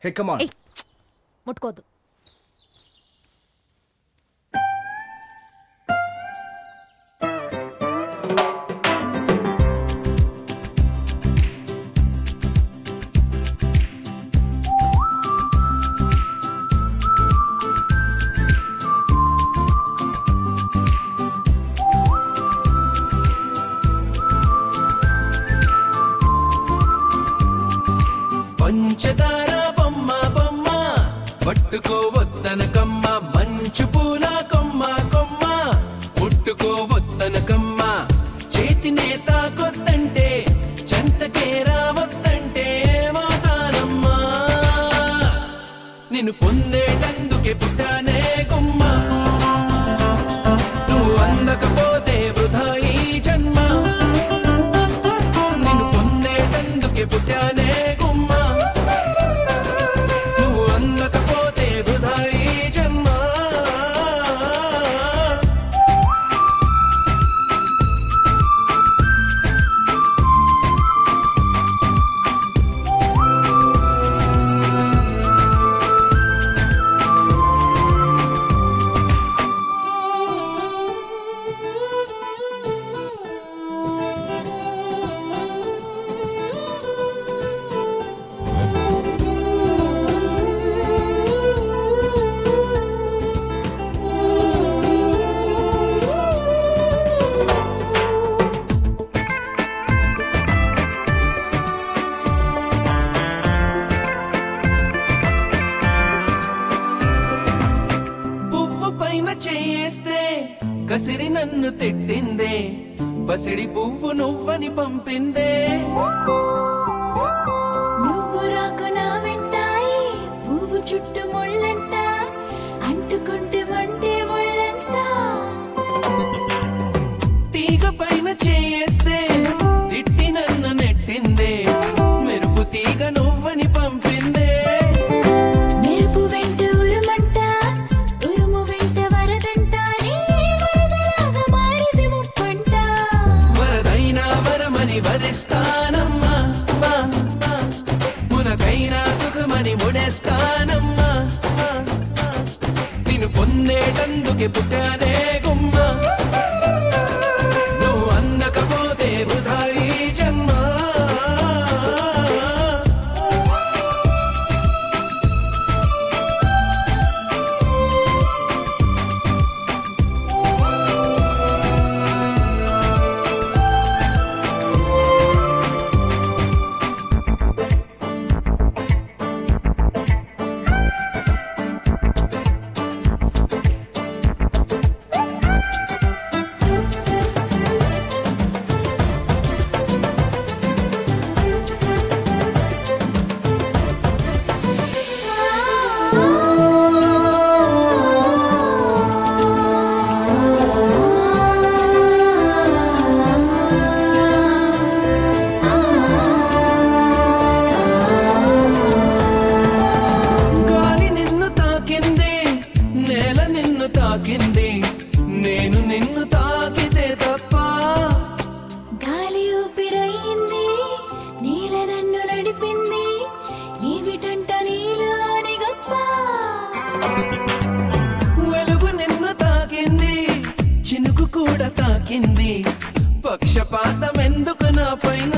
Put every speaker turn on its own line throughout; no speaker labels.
Hey come on.
ఏయ్ ముట్టుకోద్దు.
పంచదార బొమ్మ బొమ్మ పట్టుకోవద్దనకమ్మ, మంచు పూల కొమ్మ కొమ్మ ముట్టుకోవద్దనకమ్మ, చేతినే తాకొద్దంటే చెంతకే రావద్దంటే ఏమవుతానమ్మా, నిన్ను పొందేటందుకే పుట్టానే గుమ్మ, నువ్వు అందకపోతే వృధా ఈ జన్మ, నిన్ను పొందేటందుకే పుట్టానే గుమ్మ, నువ్వు అందకపోతే వృధా ఈ జన్మ. పువ్వు పైన చేయేస్తే కసిరి నన్ను తిట్టిందే, పసిడి పువ్వు నువ్వని పంపిందే,
నువ్వు రాకు నా వెంటాయి పువ్వు చుట్టూ ముళ్ళంట, అంటుకుంటే మంటే ఒళ్ళంతా,
తీగ పైన చేయేస్తే తిట్టి నన్ను నెట్టిందే, మెరుపు తీగ నువ్వని పంపిందే,
మెరుపు వెంట ఉరుమంట, ఉరుము వెంట వరదంట, నీ వరదలాగా మారిది ముప్పంట,
వరదైనా వరమని వరిస్తానమ్మా, మా, మా. మునకైనా సుఖమని ముడేస్తానమ్మా, మా, మా. నిన్ను పొందేటందుకే పుట్టానే గుమ్మ, నువ్వు అందకపోతే వృధా ఈ జన్మ. గాలి నిన్ను తాకింది, నేల నిన్ను తాకింది, నేను నిన్ను తాకితే తప్ప,
గాలి ఊపిరయింది, నీల నన్ను నడిపింది, ఏమిటంట నీలో అని గొప్ప,
వెలుగు నిన్ను తాకింది, చినుకు కూడా తాకింది, పక్షపాతం ఎందుకు నా పైన,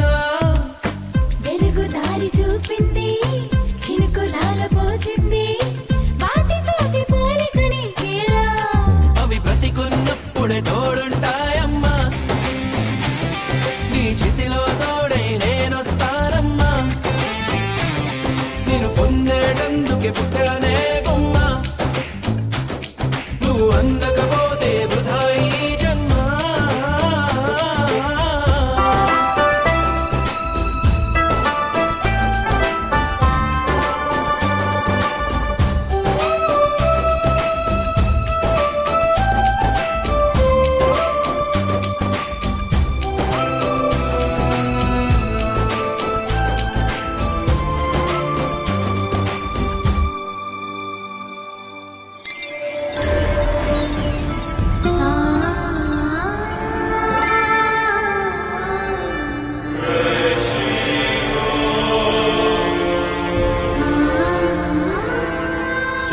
వెలుగు దారి చూపింది, చినుకులాల పోసింది, వాటితోటి పోలికని చేరా,
అవి బ్రతికున్నప్పుడే తోడుంటాయమ్మా, నీ చితిలో తోడై నేనొస్తానమ్మా, నేను పొందేటందుకే పుట్టానే గుమ్మ, నువ్వు అందకపోతే వృధా ఈ జన్మ.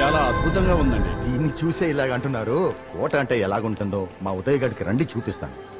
చాలా అద్భుతంగా ఉందండి.
దీన్ని చూసే ఇలాగ అంటున్నారు. కోట అంటే ఎలాగుంటుందో మా ఉదయ్ గడికి రండి చూపిస్తాను.